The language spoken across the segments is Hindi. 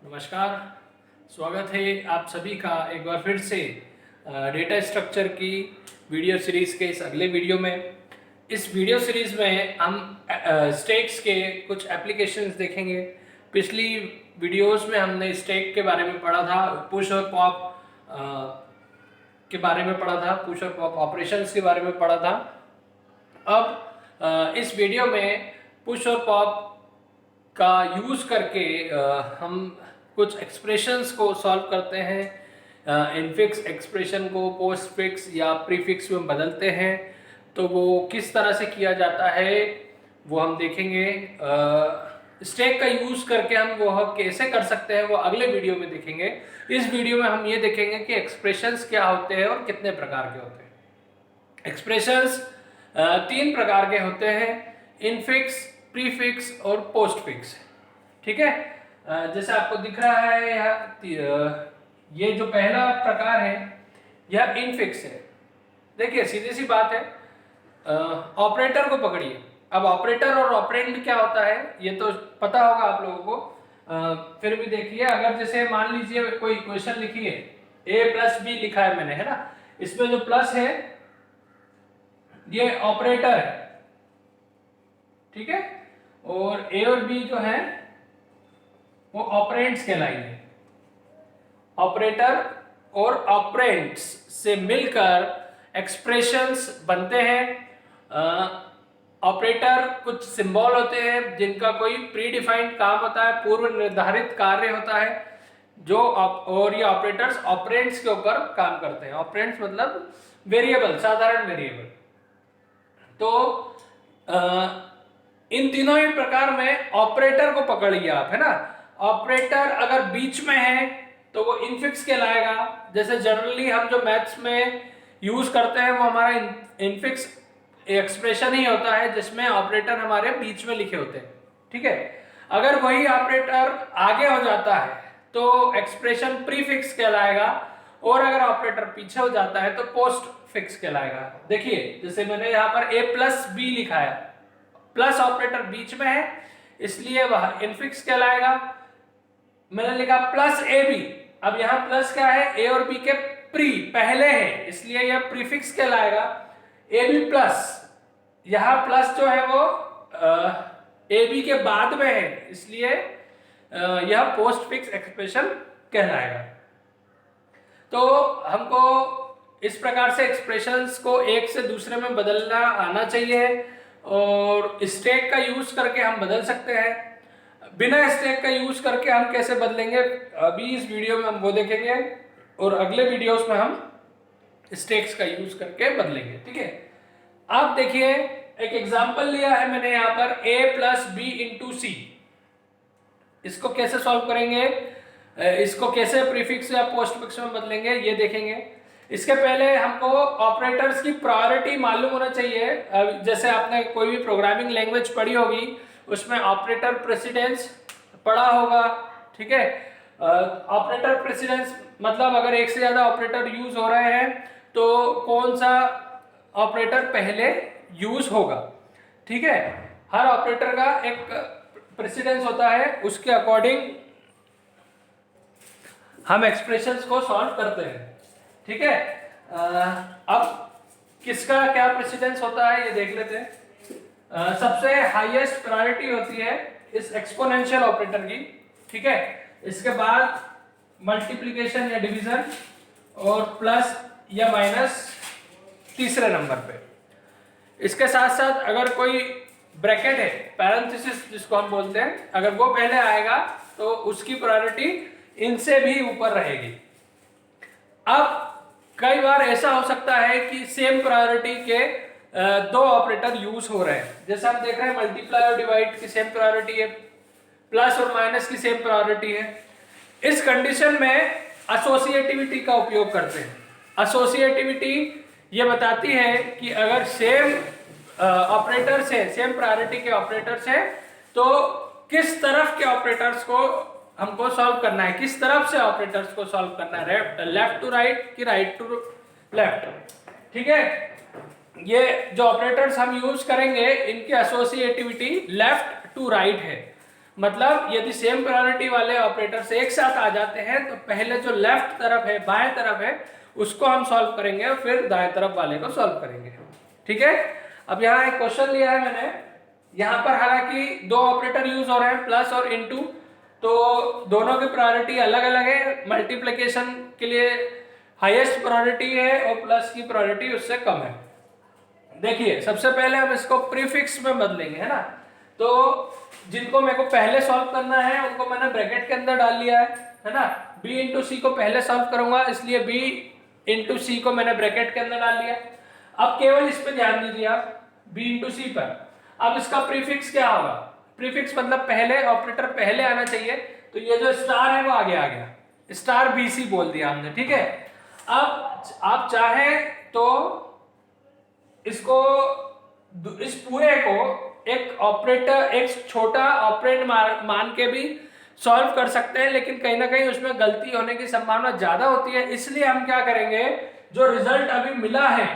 नमस्कार। स्वागत है आप सभी का एक बार फिर से डेटा स्ट्रक्चर की वीडियो सीरीज़ के इस अगले वीडियो में। इस वीडियो सीरीज़ में हम स्टैक्स के कुछ एप्लीकेशंस देखेंगे। पिछली वीडियोस में हमने स्टैक के बारे में पढ़ा था, पुश और पॉप के बारे में पढ़ा था, पुश और पॉप ऑपरेशंस के बारे में पढ़ा था। अब इस वीडियो में पुश और पॉप का यूज़ करके हम कुछ एक्सप्रेशंस को सॉल्व करते हैं। इनफिक्स एक्सप्रेशन को पोस्ट फिक्स या प्रीफिक्स में बदलते हैं, तो वो किस तरह से किया जाता है वो हम देखेंगे। स्टैक का यूज़ करके हम वो कैसे कर सकते हैं वो अगले वीडियो में देखेंगे। इस वीडियो में हम ये देखेंगे कि एक्सप्रेशंस क्या होते हैं और कितने प्रकार के होते हैं। एक्सप्रेशंस तीन प्रकार के होते हैं, इनफिक्स, प्रीफिक्स और पोस्ट फिक्स। ठीक है, जैसे आपको दिख रहा है ये जो पहला प्रकार है यह इनफिक्स है। देखिए सीधी सी बात है, ऑपरेटर को पकड़िए। अब ऑपरेटर और ऑपरेंड क्या होता है ये तो पता होगा आप लोगों को, फिर भी देखिए। अगर जैसे मान लीजिए कोई इक्वेशन लिखी है, a प्लस बी लिखा है मैंने, है ना। इसमें जो प्लस है ये ऑपरेटर है, ठीक है, और ए और बी जो है वो ऑपरेंड्स कहलाएंगे। ऑपरेटर और ऑपरेंड्स से मिलकर एक्सप्रेशंस बनते हैं। ऑपरेटर कुछ सिंबल होते हैं जिनका कोई प्री डिफाइंड काम होता है, पूर्व निर्धारित कार्य होता है जो और ये ऑपरेटर्स ऑपरेंड्स के ऊपर काम करते हैं। ऑपरेंड्स मतलब वेरिएबल, साधारण वेरिएबल। तो इन तीनों ही प्रकार में ऑपरेटर को पकड़िए आप, है ना। ऑपरेटर अगर बीच में है तो वो इनफिक्स कहलाएगा। जैसे जनरली हम जो मैथ्स में यूज करते हैं वो हमारा इनफिक्स एक्सप्रेशन ही होता है जिसमें ऑपरेटर हमारे बीच में लिखे होते हैं, ठीक है। अगर वही ऑपरेटर आगे हो जाता है तो एक्सप्रेशन प्रीफिक्स कहलाएगा, और अगर ऑपरेटर पीछे हो जाता है तो पोस्ट फिक्स कहलाएगा। देखिए जैसे मैंने यहाँ पर a प्लस बी लिखा है, प्लस ऑपरेटर बीच में है इसलिए वह इनफिक्स कहलाएगा। मैंने लिखा प्लस ए बी, अब यहाँ प्लस क्या है, ए और बी के प्री पहले है इसलिए यह प्रीफिक्स कहलाएगा। ए बी प्लस, यहाँ प्लस जो है वो ए बी के बाद में है इसलिए यह पोस्ट फिक्स एक्सप्रेशन कहलाएगा। तो हमको इस प्रकार से एक्सप्रेशंस को एक से दूसरे में बदलना आना चाहिए, और स्टैक का यूज करके हम बदल सकते हैं। बिना स्टैक का यूज करके हम कैसे बदलेंगे अभी इस वीडियो में हम वो देखेंगे, और अगले वीडियोस में हम स्टैक्स का यूज करके बदलेंगे, ठीक है। आप देखिए एक एग्जांपल लिया है मैंने यहाँ पर a प्लस बी इंटू सी। इसको कैसे सॉल्व करेंगे, इसको कैसे प्रीफिक्स या पोस्ट फिक्स में बदलेंगे ये देखेंगे। इसके पहले हमको ऑपरेटर्स की प्रायोरिटी मालूम होना चाहिए। जैसे आपने कोई भी प्रोग्रामिंग लैंग्वेज पढ़ी होगी उसमें ऑपरेटर प्रेसिडेंस पढ़ा होगा, ठीक है। ऑपरेटर प्रेसिडेंस मतलब अगर एक से ज्यादा ऑपरेटर यूज हो रहे हैं तो कौन सा ऑपरेटर पहले यूज होगा, ठीक है। हर ऑपरेटर का एक प्रेसिडेंस होता है, उसके अकॉर्डिंग हम एक्सप्रेशंस को सॉल्व करते हैं, ठीक है। अब किसका क्या प्रेसिडेंस होता है ये देख लेते हैं। सबसे हाईएस्ट प्रायोरिटी होती है इस एक्सपोनेंशियल ऑपरेटर की, ठीक है। इसके बाद मल्टीप्लिकेशन या डिवीजन, और प्लस या माइनस तीसरे नंबर पे। इसके साथ साथ अगर कोई ब्रैकेट है, पैरेंथेसिस जिसको हम बोलते हैं, अगर वो पहले आएगा तो उसकी प्रायोरिटी इनसे भी ऊपर रहेगी। अब कई बार ऐसा हो सकता है कि सेम प्रायोरिटी के दो ऑपरेटर यूज हो रहे हैं। जैसे हम देख रहे हैं मल्टीप्लाई और डिवाइड की सेम प्रायोरिटी है, प्लस और माइनस की सेम प्रायोरिटी है। इस कंडीशन में एसोसिएटिविटी का उपयोग करते हैं। एसोसिएटिविटी ये बताती है कि अगर सेम ऑपरेटर्स है, सेम प्रायोरिटी के ऑपरेटर्स है, तो किस तरफ के ऑपरेटर्स को हमको सॉल्व करना है, किस तरफ से ऑपरेटर्स को सॉल्व करना है, लेफ्ट टू राइट कि राइट टू लेफ्ट, ठीक है। ये जो ऑपरेटर्स हम यूज करेंगे इनकी एसोसिएटिविटी लेफ्ट टू राइट है। मतलब यदि सेम प्रायोरिटी वाले ऑपरेटर्स एक साथ आ जाते हैं तो पहले जो लेफ्ट तरफ है, बाएं तरफ है, उसको हम सॉल्व करेंगे और फिर दाएं तरफ वाले को सॉल्व करेंगे। ठीक है, अब यहाँ एक क्वेश्चन लिया है मैंने, यहाँ पर हालांकि दो ऑपरेटर यूज हो रहे हैं, प्लस और इनटू, तो दोनों की प्रायोरिटी अलग अलग है। मल्टीप्लिकेशन के लिए हाईएस्ट प्रायोरिटी है और प्लस की प्रायोरिटी उससे कम है। देखिए सबसे पहले हम इसको प्रीफिक्स में बदलेंगे, है ना। तो जिनको मेरे को पहले सॉल्व करना है उनको मैंने ब्रैकेट के अंदर डाल लिया है ना। b इंटू सी को पहले सॉल्व करूंगा, इसलिए b इंटू सी को मैंने ब्रैकेट के अंदर डाल लिया। अब केवल इस पे ध्यान दीजिए आप, b इंटू सी पर। अब इसका प्रीफिक्स क्या होगा? प्रीफिक्स मतलब पहले ऑपरेटर पहले आना चाहिए, तो ये जो स्टार है वो आगे आ गया, स्टार बीसी बोल दिया हमने। ठीक है, अब आप चाहे तो इसको, इस पूरे को एक ऑपरेटर, एक छोटा ऑपरेंड मान के भी सॉल्व कर सकते हैं, लेकिन कहीं ना कहीं उसमें गलती होने की संभावना ज्यादा होती है। इसलिए हम क्या करेंगे, जो रिजल्ट अभी मिला है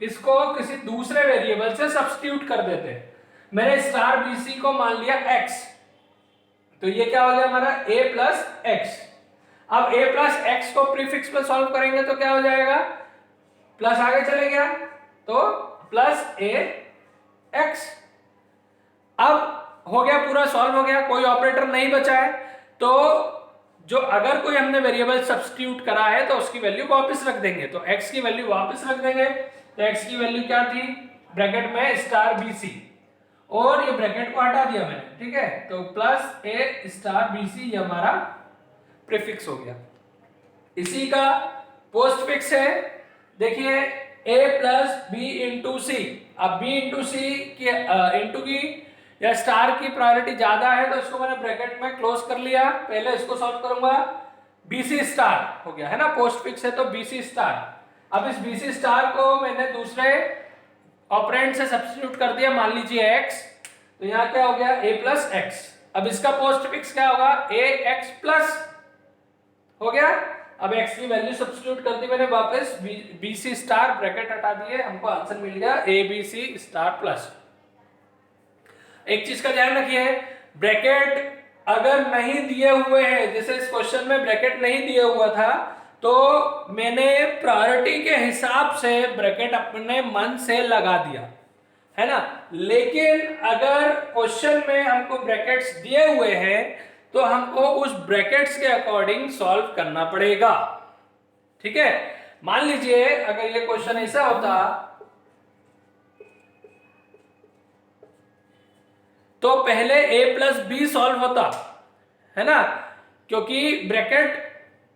इसको किसी दूसरे वेरिएबल से सब्स्टिट्यूट कर देते हैं। मैंने स्टार बीसी को मान लिया x, तो ये क्या हो गया हमारा a प्लस एक्स। अब a प्लस एक्स को प्रीफिक्स में सॉल्व करेंगे तो क्या हो जाएगा, प्लस आगे चले गया तो प्लस a x। अब हो गया, पूरा सॉल्व हो गया, कोई ऑपरेटर नहीं बचा है। तो जो अगर कोई हमने वेरिएबल सब्स्टिट्यूट करा है तो उसकी वैल्यू वापस रख देंगे, तो x की वैल्यू वापस रख देंगे। तो x की वैल्यू क्या थी, ब्रैकेट में स्टार बीसी, और ये ब्रैकेट को हटा दिया मैंने। ठीक है, तो प्लस a स्टार बीसी ये हमारा प्रीफिक्स हो गया। इसी का पोस्ट फिक्स है, देखिए a प्लस बी इंटू सी। अब b इंटू सी की इंटू की या स्टार की प्रायोरिटी ज्यादा है, तो इसको मैंने ब्रैकेट में क्लोज कर लिया। पहले इसको सॉल्व करूंगा, bc स्टार हो गया, है ना, पोस्ट फिक्स है तो bc स्टार। अब इस bc स्टार को मैंने दूसरे ऑपरेंड से सब्स्टिट्यूट कर दिया, मान लीजिए x, तो यहाँ क्या हो गया a प्लस एक्स। अब इसका पोस्ट फिक्स क्या होगा, a x प्लस हो गया। अब x की वैल्यू सब्स्टिट्यूट कर दी मैंने वापस, bc स्टार, ब्रैकेट हटा दिए, हमको आंसर मिल गया abc स्टार प्लस। एक चीज का ध्यान रखिए, ब्रैकेट अगर नहीं दिए हुए हैं, जैसे इस क्वेश्चन में ब्रैकेट नहीं दिया हुआ था, तो मैंने प्रायोरिटी के हिसाब से ब्रैकेट अपने मन से लगा दिया, है ना। लेकिन अगर क्वेश्चन में हमको ब्रैकेट्स दिए हुए हैं तो हमको उस ब्रैकेट्स के अकॉर्डिंग सॉल्व करना पड़ेगा। ठीक है, मान लीजिए अगर ये क्वेश्चन ऐसा होता तो पहले a प्लस बी सॉल्व होता, है ना, क्योंकि ब्रैकेट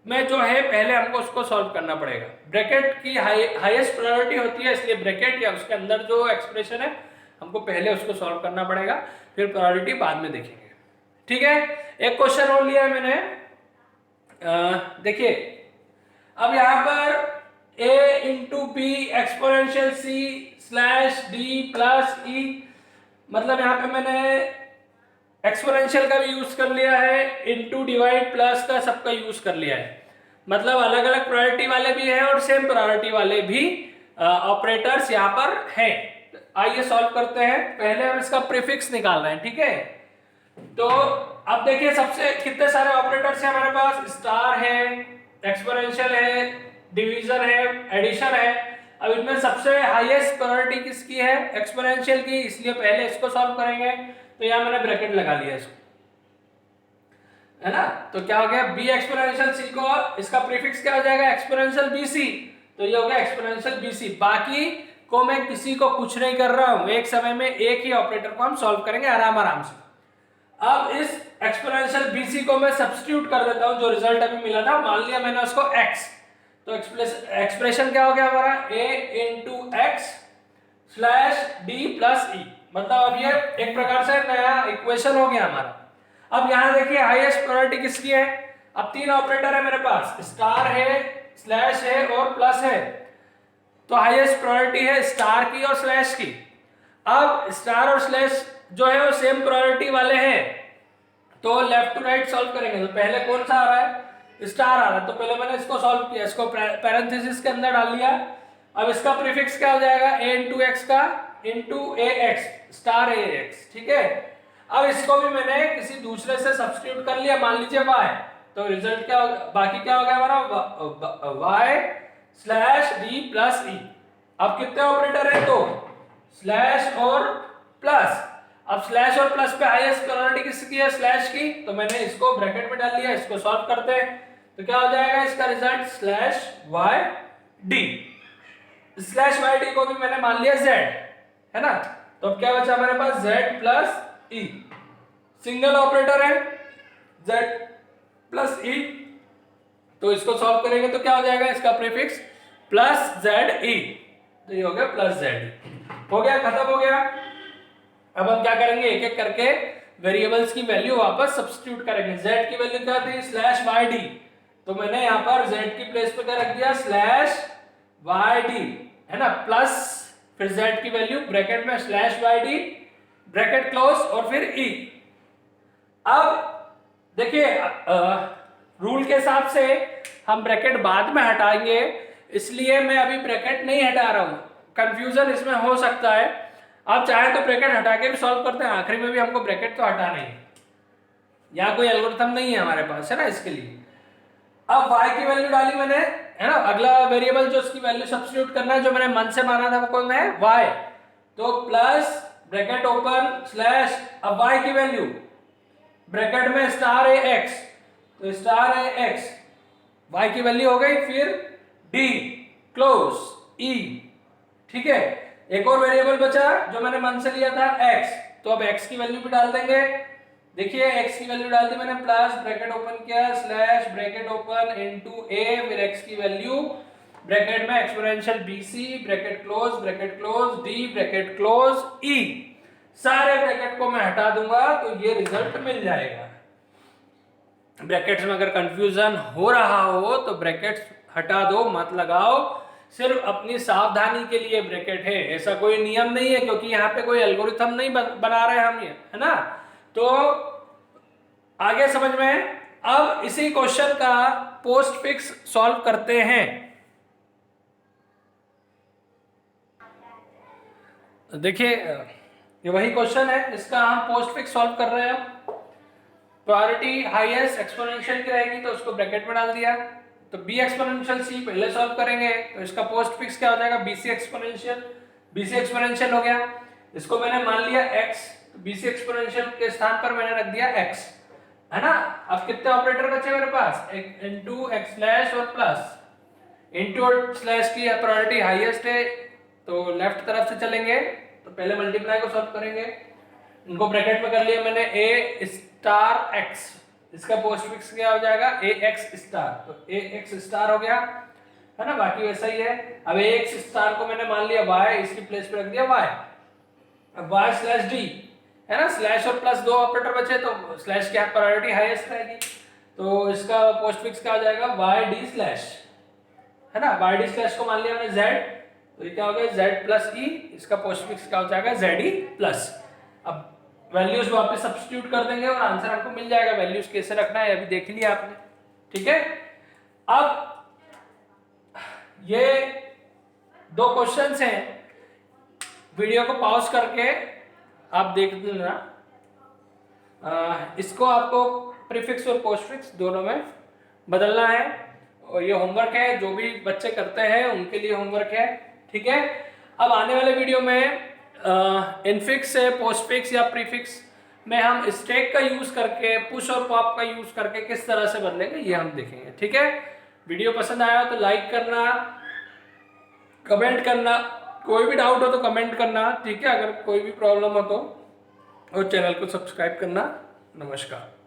में जो है पहले हमको उसको सॉल्व करना पड़ेगा। ब्रैकेट की हाईएस्ट प्रायोरिटी होती है, इसलिए ब्रैकेट या उसके अंदर जो एक्सप्रेशन है हमको पहले उसको सॉल्व करना पड़ेगा, फिर प्रायोरिटी बाद में देखेंगे। ठीक है, एक क्वेश्चन और लिया है मैंने, देखिए अब यहां पर a into B exponential c slash D plus E, मतलब यहाँ पे मैंने एक्सपोनेंशियल का भी यूज कर लिया है, इनटू डिवाइड प्लस का सबका यूज कर लिया है। मतलब अलग अलग प्रायोरिटी वाले भी हैं और सेम प्रायोरिटी वाले भी ऑपरेटर्स यहाँ पर हैं। आइए सॉल्व करते हैं। पहले हम इसका प्रीफिक्स निकाल रहे हैं। ठीक है, तो अब देखिए सबसे कितने सारे ऑपरेटर्स हैं हमारे पास, स्टार है, एक्सपोनेंशियल है, डिवीजन है, एडिशन है। अब इनमें सबसे हाईएस्ट प्रायोरिटी किसकी है, एक्सपोनेंशियल की, इसलिए पहले इसको सॉल्व करेंगे। तो यहां मैंने ब्रैकेट लगा लिया इसको, है ना। तो क्या हो गया, बी एक्सपोनेंशियल सी को, इसका प्रीफिक्स क्या हो जाएगा, एक्सपोनेंशियल बीसी, तो ये हो गया एक्सपोनेंशियल बीसी। बाकी को मैं किसी को कुछ नहीं कर रहा हूं, एक समय में एक ही ऑपरेटर को हम सॉल्व करेंगे आराम से। अब इस एक्सपोनेंशियल बीसी को मैं सब्स्टिट्यूट कर देता हूं, जो रिजल्ट अभी मिला था, मान लिया मैंने उसको x, तो एक्सप्रेशन क्या हो गया हमारा, a into X slash D plus E. मतलब अब ये एक प्रकार से नया इक्वेशन हो गया हमारा। अब यहां देखिए हाईएस्ट प्रायोरिटी किसकी है, अब तीन ऑपरेटर है मेरे पास, स्टार है, स्लैश है और प्लस है, तो हाईएस्ट प्रायोरिटी है स्टार की और स्लैश की। अब स्टार और स्लैश जो है वो सेम प्रायोरिटी वाले हैं, तो लेफ्ट टू राइट सॉल्व करेंगे। तो पहले कौन सा आ रहा है, स्टार आ रहा है, तो पहले मैंने इसको सॉल्व किया, इसको पैरेंथेसिस के अंदर डाल लिया। अब इसका प्रीफिक्स क्या हो जाएगा, a इंटू एक्स का इंटू ए एक्स स्टार ए एक्स। ठीक है, अब इसको भी मैंने किसी दूसरे से सब्स्टिट्यूट कर लिया, मान लीजिए y, तो रिजल्ट क्या बाकी क्या हो गया हमारा y slash d plus e। अब कितने ऑपरेटर है, तो स्लैश और प्लस। अब स्लैश और प्लस पे हाईएस्ट प्रायोरिटी किसकी है, स्लैश की, तो मैंने इसको ब्रैकेट में डाल लिया। इसको सॉल्व करते हैं तो क्या हो जाएगा इसका result, slash Y D. Slash Y D को भी मैंने मान लिया z, है ना। तो अब क्या बचा हमारे पास, z प्लस ई, सिंगल ऑपरेटर है z प्लस ई, तो इसको सॉल्व करेंगे तो क्या हो जाएगा इसका प्रीफिक्स प्लस जेड ई, तो ये हो गया प्लस जेड। हो गया, खत्म हो गया। अब हम क्या करेंगे, एक एक करके वेरिएबल्स की वैल्यू वापस सब्स्टिट्यूट करेंगे। z की वैल्यू क्या थी, स्लैश वाई डी, तो मैंने यहाँ पर z की प्लेस पे क्या रख दिया, स्लैश वाई डी, है ना, प्लस फिर z की वैल्यू ब्रैकेट में slash Y D bracket close और फिर e। अब देखिए रूल के हिसाब से हम ब्रैकेट बाद में हटाएंगे, इसलिए मैं अभी ब्रैकेट नहीं हटा रहा हूं। कंफ्यूजन इसमें हो सकता है, आप चाहे तो ब्रैकेट हटा के भी सॉल्व करते हैं, आखिरी में भी हमको ब्रैकेट तो हटाना ही है, यहाँ कोई एल्गोरिथम नहीं है हमारे पास, है ना, इसके लिए। अब y की वैल्यू डाली मैंने, है ना, अगला वेरिएबल जो उसकी वैल्यू सब्स्टिट्यूट करना है, जो मैंने मन से माना था वो कौन है, y, तो प्लस ब्रैकेट ओपन स्लैश, अब y की वैल्यू ब्रैकेट में स्टार ए एक्स, तो स्टार ए एक्स y की वैल्यू हो गई, फिर d क्लोज e, ठीक है। एक और वेरिएबल बचा जो मैंने मन से लिया था x, तो अब x की वैल्यू भी डाल देंगे। देखिए x की वैल्यू डाल दी मैंने, प्लस ब्रैकेट ओपन किया slash bracket open into a, फिर x की वैल्यू ब्रैकेट में exponential bc bracket close d bracket close e। सारे ब्रैकेट को मैं हटा दूंगा तो ये रिजल्ट मिल जाएगा। ब्रैकेट्स में अगर कंफ्यूजन हो रहा हो तो ब्रैकेट्स हटा दो, मत लगाओ, सिर्फ अपनी सावधानी के लिए ब्रैकेट है, ऐसा कोई नियम नहीं है, क्योंकि यहाँ पे कोई एल्गोरिथम नहीं बना रहे हम, ये है ना। तो आगे समझ में। अब इसी क्वेश्चन का पोस्ट फिक्स सॉल्व करते हैं। देखिए ये वही क्वेश्चन है, इसका हम पोस्ट फिक्स सॉल्व कर रहे हैं। प्रायोरिटी हाईएस्ट एक्सपोनेंशियल की रहेगी तो उसको ब्रैकेट में डाल दिया, तो b एक्सपोनेंशियल c पहले सॉल्व करेंगे, तो इसका पोस्ट फिक्स क्या हो जाएगा, bc एक्सपोनेंशियल हो गया। इसको मैंने मान लिया x, तो bc एक्सपोनेंशियल के स्थान पर मैंने रख दिया x, है ना। अब कितने ऑपरेटर बचे मेरे पास, इनटू x स्लैश और प्लस इनटू और स्लैश की प्रायोरिटी हाईएस्ट है, तो लेफ्ट तरफ से चलेंगे, तो पहले मल्टीप्लाई को सॉल्व करेंगे। इनको ब्रैकेट में कर लिया मैंने a स्टार x, इसका पोस्ट फिक्स क्या हो जाएगा, ax स्टार, तो ax स्टार हो गया, है ना, बाकी वैसा ही है। अब ax स्टार को मैंने मान लिया y, इसकी प्लेस पे रख दिया y, अब y स्लैश d, है ना, स्लैश और प्लस दो ऑपरेटर बचे तो स्लैश की प्रायोरिटी हाईएस्ट रहेगी, तो इसका पोस्ट फिक्स क्या हो जाएगा, y d स्लैश, है ना, y d स्लैश को मान लिया मैंने z, तो ये क्या हो गया z प्लस e, इसका पोस्ट फिक्स क्या हो जाएगा, z e प्लस। अब वैल्यूज वापस सब्स्टिट्यूट कर देंगे और आंसर आपको मिल जाएगा। वैल्यूज कैसे रखना है अभी देख लिया आपने, ठीक है। अब ये दो क्वेश्चंस हैं, वीडियो को पॉज करके आप देख लेना। इसको आपको प्रीफिक्स और पोस्टफिक्स दोनों में बदलना है, और ये होमवर्क है, जो भी बच्चे करते हैं उनके लिए होमवर्क है, ठीक है। अब आने वाले वीडियो में इनफिक्स से पोस्टफिक्स या प्रीफिक्स में हम स्टैक का यूज करके, पुश और पॉप का यूज करके किस तरह से बदलेंगे ये हम देखेंगे, ठीक है। वीडियो पसंद आया तो लाइक करना, कमेंट करना, कोई भी डाउट हो तो कमेंट करना, ठीक है। अगर कोई भी प्रॉब्लम हो तो और चैनल को सब्सक्राइब करना। नमस्कार।